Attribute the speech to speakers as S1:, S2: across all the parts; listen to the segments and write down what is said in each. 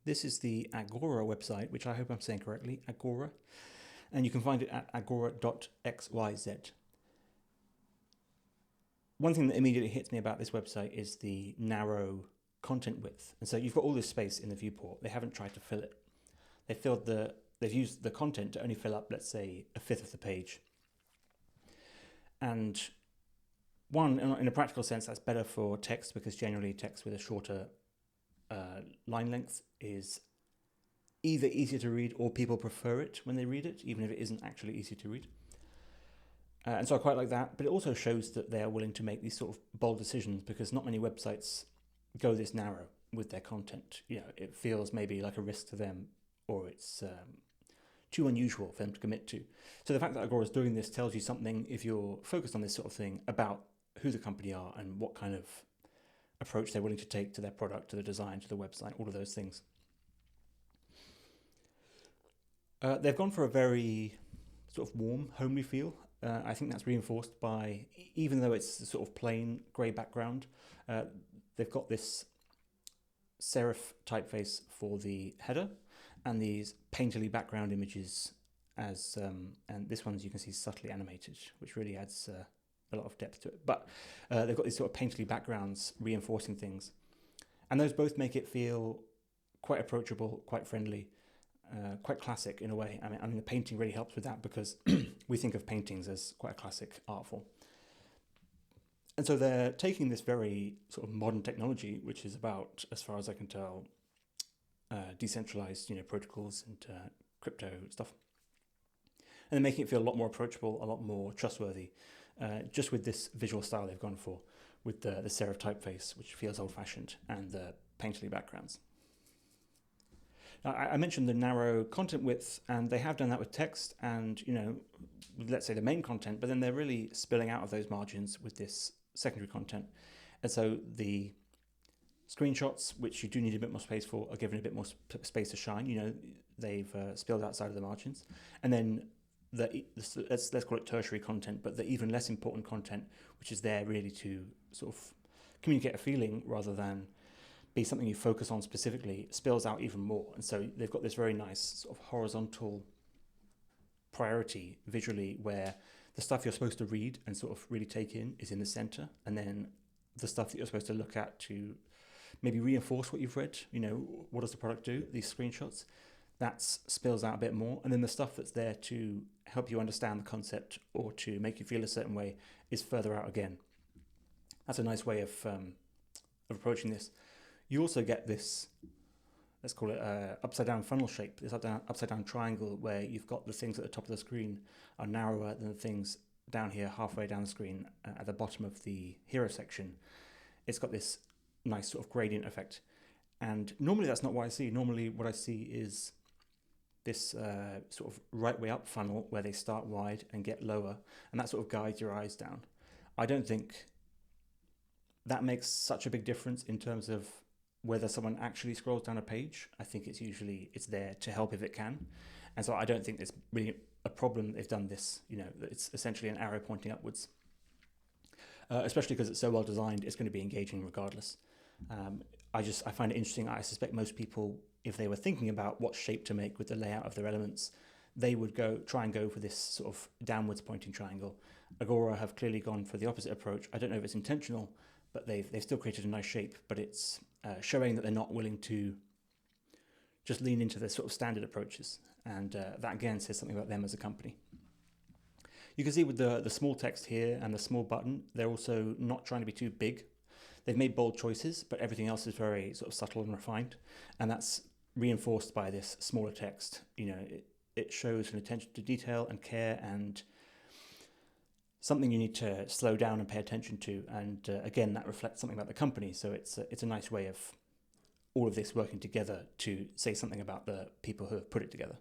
S1: This is the Agora website, which I hope I'm saying correctly, Agora, and you can find it at agora.xyz. One thing that immediately hits me about this website is the narrow content width. And so you've got all this space in the viewport. They haven't tried to fill it. They've used the content to only fill up, let's say, a fifth of the page. And one, in a practical sense, that's better for text because generally text with a shorter line length is either easier to read or people prefer it when they read it, even if it isn't actually easy to read. And so I quite like that, but it also shows that they're willing to make these sort of bold decisions because not many websites go this narrow with their content. It feels maybe like a risk to them, or it's too unusual for them to commit to. So the fact that Agora is doing this tells you something, if you're focused on this sort of thing, about who the company are and what kind of approach they're willing to take to their product, to the design, to the website, all of those things. They've gone for a very sort of warm, homely feel. I think that's reinforced by, even though it's a sort of plain grey background, they've got this serif typeface for the header and these painterly background images and this one, as you can see, subtly animated, which really adds a lot of depth to it. But they've got these sort of painterly backgrounds reinforcing things. And those both make it feel quite approachable, quite friendly, quite classic in a way. I mean, the painting really helps with that because we think of paintings as quite a classic art form. And so they're taking this very sort of modern technology, which is about, as far as I can tell, decentralized, protocols and crypto stuff, and they're making it feel a lot more approachable, a lot more trustworthy, just with this visual style they've gone for, with the serif typeface, which feels old-fashioned, and the painterly backgrounds. Now, I mentioned the narrow content width, and they have done that with text and, let's say the main content, but then they're really spilling out of those margins with this secondary content. And so the screenshots, which you do need a bit more space for, are given a bit more space to shine. They've spilled outside of the margins. And then let's call it tertiary content, but the even less important content, which is there really to sort of communicate a feeling rather than be something you focus on specifically, spills out even more. And so they've got this very nice sort of horizontal priority visually where the stuff you're supposed to read and sort of really take in is in the center, and then the stuff that you're supposed to look at to maybe reinforce what you've read, what does the product do, these screenshots, that spills out a bit more. And then the stuff that's there to help you understand the concept or to make you feel a certain way is further out again. That's a nice way of approaching this. You also get this, let's call it upside down funnel shape, this upside down triangle where you've got the things at the top of the screen are narrower than the things down here halfway down the screen at the bottom of the hero section. It's got this nice sort of gradient effect. And normally that's not what I see. Normally what I see is this sort of right way up funnel where they start wide and get lower, and that sort of guides your eyes down. I don't think that makes such a big difference in terms of whether someone actually scrolls down a page. I think it's there to help if it can. And so I don't think it's really a problem they've done this, it's essentially an arrow pointing upwards. Especially because it's so well designed, it's going to be engaging regardless. I find it interesting. I suspect most people, if they were thinking about what shape to make with the layout of their elements, they would try and go for this sort of downwards pointing triangle. Agora have clearly gone for the opposite approach. I don't know if it's intentional, but they've still created a nice shape, but it's showing that they're not willing to just lean into their sort of standard approaches. And that again says something about them as a company. You can see with the small text here and the small button, they're also not trying to be too big. They've made bold choices, but everything else is very sort of subtle and refined. And that's reinforced by this smaller text. It shows an attention to detail and care and something you need to slow down and pay attention to. And again, that reflects something about the company. So it's a nice way of all of this working together to say something about the people who have put it together.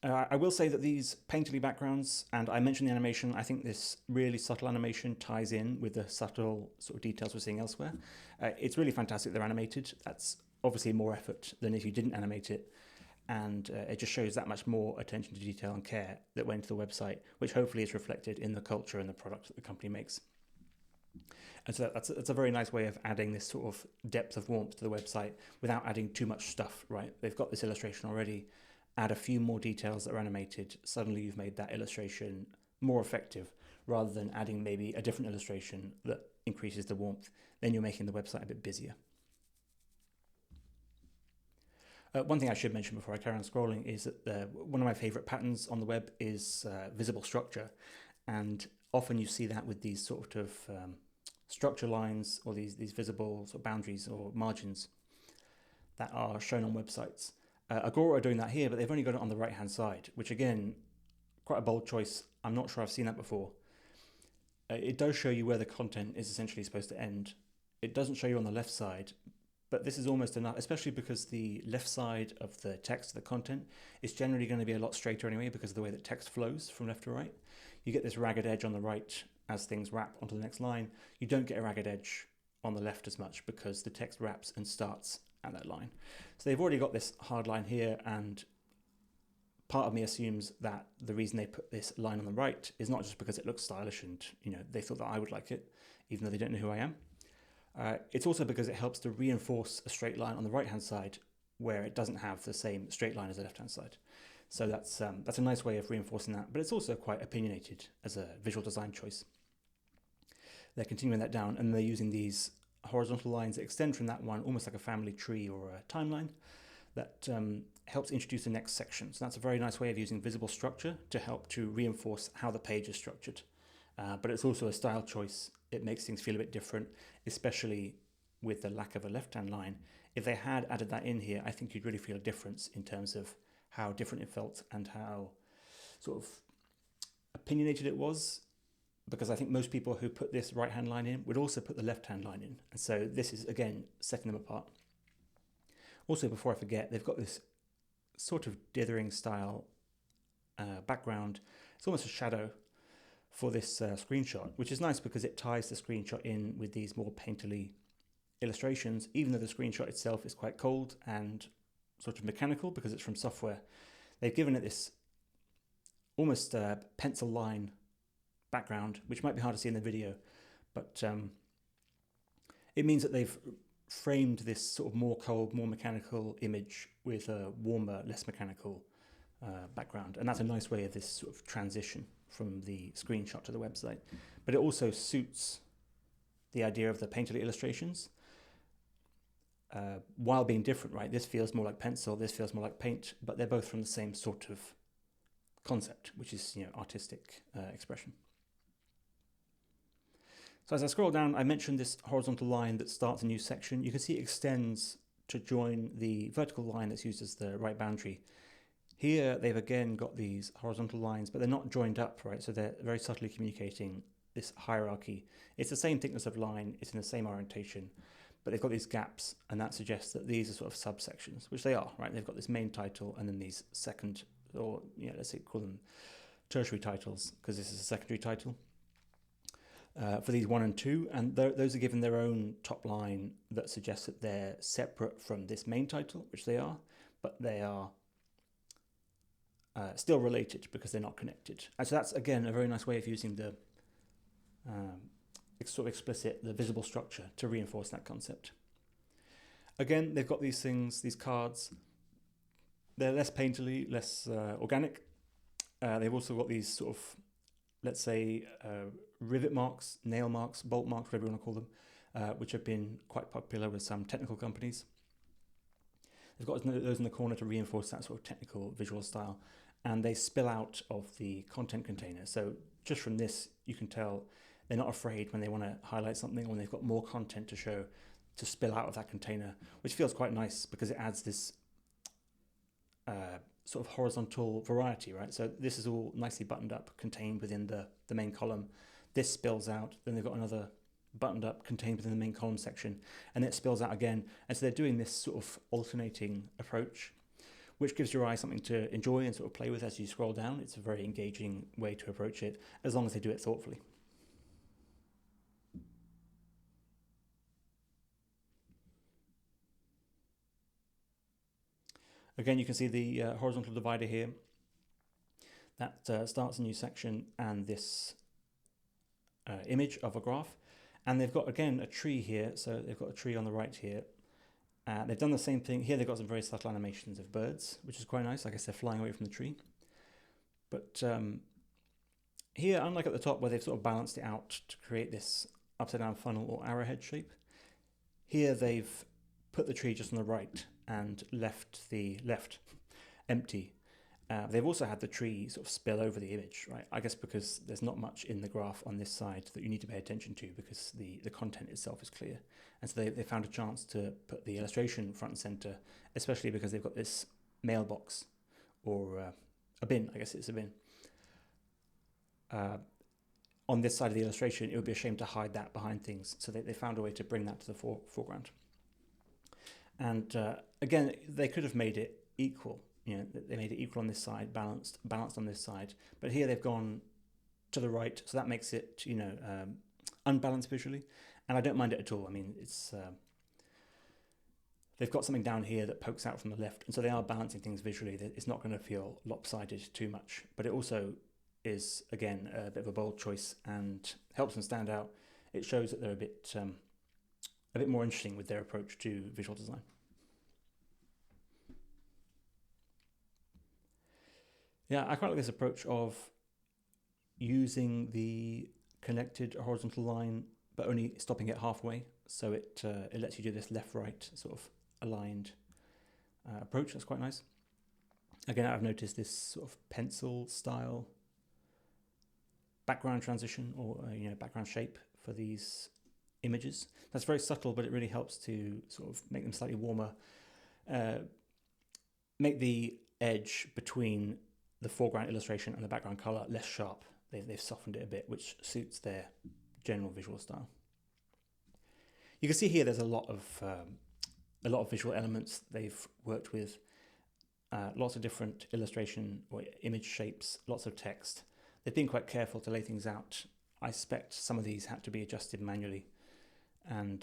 S1: I will say that these painterly backgrounds, and I mentioned the animation, I think this really subtle animation ties in with the subtle sort of details we're seeing elsewhere. It's really fantastic they're animated. That's obviously more effort than if you didn't animate it. And it just shows that much more attention to detail and care that went into the website, which hopefully is reflected in the culture and the product that the company makes. And so that's a very nice way of adding this sort of depth of warmth to the website without adding too much stuff, right? They've got this illustration already. Add a few more details that are animated. Suddenly you've made that illustration more effective rather than adding maybe a different illustration that increases the warmth. Then you're making the website a bit busier. One thing I should mention before I carry on scrolling is that one of my favorite patterns on the web is visible structure. And often you see that with these sort of structure lines or these visible sort of boundaries or margins that are shown on websites. Agora are doing that here, but they've only got it on the right-hand side, which again, quite a bold choice. I'm not sure I've seen that before. It does show you where the content is essentially supposed to end. It doesn't show you on the left side, but this is almost enough, especially because the left side of the text, the content, is generally going to be a lot straighter anyway because of the way that text flows from left to right. You get this ragged edge on the right as things wrap onto the next line. You don't get a ragged edge on the left as much because the text wraps and starts at that line. So they've already got this hard line here, and part of me assumes that the reason they put this line on the right is not just because it looks stylish and they thought that I would like it, even though they don't know who I am. It's also because it helps to reinforce a straight line on the right-hand side where it doesn't have the same straight line as the left-hand side. So that's a nice way of reinforcing that, but it's also quite opinionated as a visual design choice. They're continuing that down, and they're using these horizontal lines that extend from that one, almost like a family tree or a timeline, that helps introduce the next section. So that's a very nice way of using visible structure to help to reinforce how the page is structured. But it's also a style choice. It makes things feel a bit different, especially with the lack of a left-hand line. If they had added that in here, I think you'd really feel a difference in terms of how different it felt and how sort of opinionated it was, because I think most people who put this right-hand line in would also put the left-hand line in. And so this is, again, setting them apart. Also, before I forget, they've got this sort of dithering style background. It's almost a shadow for this screenshot, which is nice because it ties the screenshot in with these more painterly illustrations, even though the screenshot itself is quite cold and sort of mechanical because it's from software. They've given it this almost pencil line background, which might be hard to see in the video, but it means that they've framed this sort of more cold, more mechanical image with a warmer, less mechanical background. And that's a nice way of this sort of transition from the screenshot to the website. But it also suits the idea of the painterly illustrations while being different, right? This feels more like pencil, this feels more like paint, but they're both from the same sort of concept, which is artistic expression. So as I scroll down, I mentioned this horizontal line that starts a new section. You can see it extends to join the vertical line that's used as the right boundary. Here, they've again got these horizontal lines, but they're not joined up, right? So they're very subtly communicating this hierarchy. It's the same thickness of line, it's in the same orientation, but they've got these gaps, and that suggests that these are sort of subsections, which they are, right? They've got this main title and then these second, or let's say call them tertiary titles, because this is a secondary title. For these 1 and 2, and those are given their own top line that suggests that they're separate from this main title, which they are, but they are still related because they're not connected. And so that's, again, a very nice way of using the sort of explicit, the visible structure to reinforce that concept. Again, they've got these things, these cards. They're less painterly, less organic. They've also got these sort of, let's say, rivet marks, nail marks, bolt marks, whatever you want to call them, which have been quite popular with some technical companies. They've got those in the corner to reinforce that sort of technical visual style, and they spill out of the content container. So just from this, you can tell they're not afraid when they want to highlight something or when they've got more content to show to spill out of that container, which feels quite nice because it adds this sort of horizontal variety, right? So this is all nicely buttoned up, contained within the main column. This spills out, then they've got another buttoned up, contained within the main column section, and it spills out again. And so they're doing this sort of alternating approach, which gives your eye something to enjoy and sort of play with as you scroll down. It's a very engaging way to approach it, as long as they do it thoughtfully. Again, you can see the horizontal divider here. That starts a new section and this image of a graph. And they've got, again, a tree here. So they've got a tree on the right here. They've done the same thing. Here they've got some very subtle animations of birds, which is quite nice. I guess they're flying away from the tree. But here, unlike at the top where they've sort of balanced it out to create this upside down funnel or arrowhead shape, here they've put the tree just on the right and left the left empty. They've also had the tree sort of spill over the image, right? I guess because there's not much in the graph on this side that you need to pay attention to because the content itself is clear. And so they found a chance to put the illustration front and center, especially because they've got this mailbox or a bin, I guess it's a bin. On this side of the illustration, it would be a shame to hide that behind things. So they found a way to bring that to the foreground. And again, they could have made it equal. You know, they made it equal on this side, balanced on this side. But here they've gone to the right, so that makes it, you know, unbalanced visually. And I don't mind it at all. I mean, it's they've got something down here that pokes out from the left, and so they are balancing things visually. It's not going to feel lopsided too much, but it also is, again, a bit of a bold choice and helps them stand out. It shows that they're a bit more interesting with their approach to visual design. Yeah, I quite like this approach of using the connected horizontal line, but only stopping it halfway. So it lets you do this left-right sort of aligned approach. That's quite nice. Again, I've noticed this sort of pencil style background transition or background shape for these images. That's very subtle, but it really helps to sort of make them slightly warmer, make the edge between the foreground illustration and the background color less sharp. They've softened it a bit, which suits their general visual style. You can see here there's a lot of visual elements they've worked with, lots of different illustration or image shapes, lots of text. They've been quite careful to lay things out. I suspect some of these had to be adjusted manually, and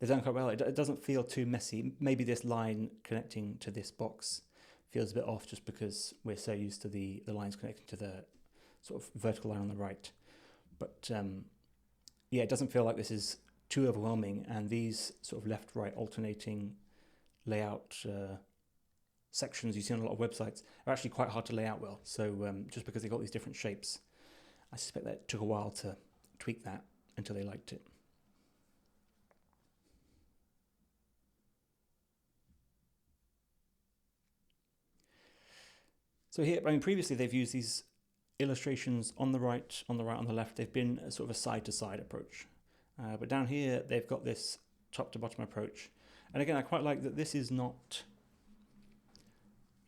S1: they've done quite well. It doesn't feel too messy. Maybe this line connecting to this box feels a bit off just because we're so used to the lines connecting to the sort of vertical line on the right. But yeah, it doesn't feel like this is too overwhelming, and these sort of left-right alternating layout sections you see on a lot of websites are actually quite hard to lay out well. So just because they've got these different shapes, I suspect that it took a while to tweak that until they liked it. So here, I mean, previously they've used these illustrations on the right, on the left. They've been a sort of a side-to-side approach. But down here, they've got this top-to-bottom approach. And again, I quite like that this is not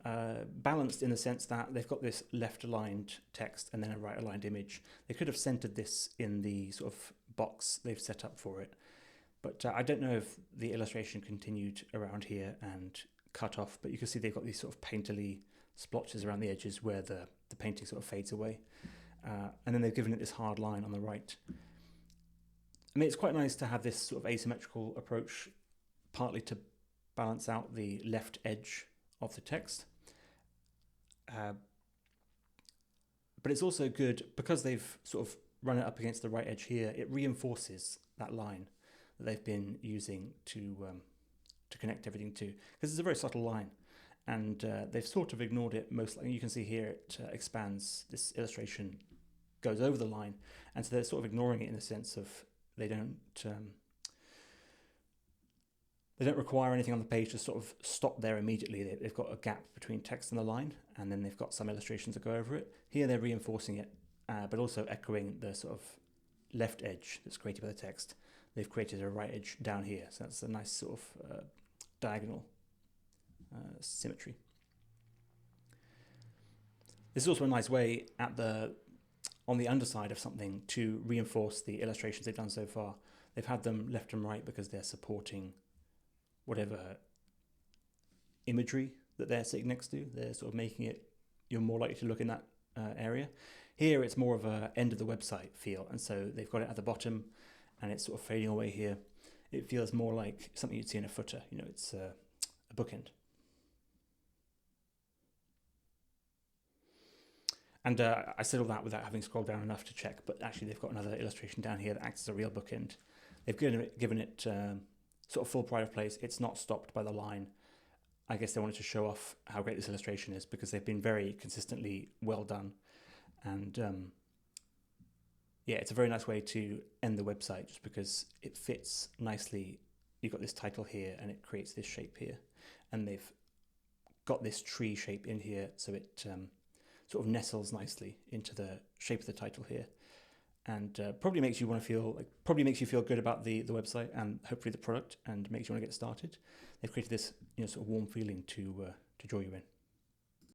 S1: balanced in the sense that they've got this left-aligned text and then a right-aligned image. They could have centered this in the sort of box they've set up for it. But I don't know if the illustration continued around here and cut off, but you can see they've got these sort of painterly splotches around the edges where the painting sort of fades away. And then they've given it this hard line on the right. I mean, it's quite nice to have this sort of asymmetrical approach, partly to balance out the left edge of the text. But it's also good, because they've sort of run it up against the right edge here, it reinforces that line that they've been using to connect everything to. Because it's a very subtle line. And they've sort of ignored it mostly. You can see here it expands, this illustration goes over the line. And so they're sort of ignoring it in the sense of they don't require anything on the page to sort of stop there immediately. They've got a gap between text and the line, and then they've got some illustrations that go over it. Here they're reinforcing it, but also echoing the sort of left edge that's created by the text. They've created a right edge down here, so that's a nice sort of diagonal symmetry. This is also a nice way on the underside of something to reinforce the illustrations they've done so far. They've had them left and right because they're supporting whatever imagery that they're sitting next to. They're sort of making it, you're more likely to look in that area. Here it's more of a end of the website feel, and so they've got it at the bottom and it's sort of fading away here. It feels more like something you'd see in a footer, it's a bookend. And I said all that without having scrolled down enough to check, but actually they've got another illustration down here that acts as a real bookend. They've given it sort of full pride of place. It's not stopped by the line. I guess they wanted to show off how great this illustration is because they've been very consistently well done. And yeah, it's a very nice way to end the website just because it fits nicely. You've got this title here and it creates this shape here. And they've got this tree shape in here, so it sort of nestles nicely into the shape of the title here. And probably makes you want to feel good about the website and hopefully the product, and makes you want to get started. They've created this sort of warm feeling to draw you in.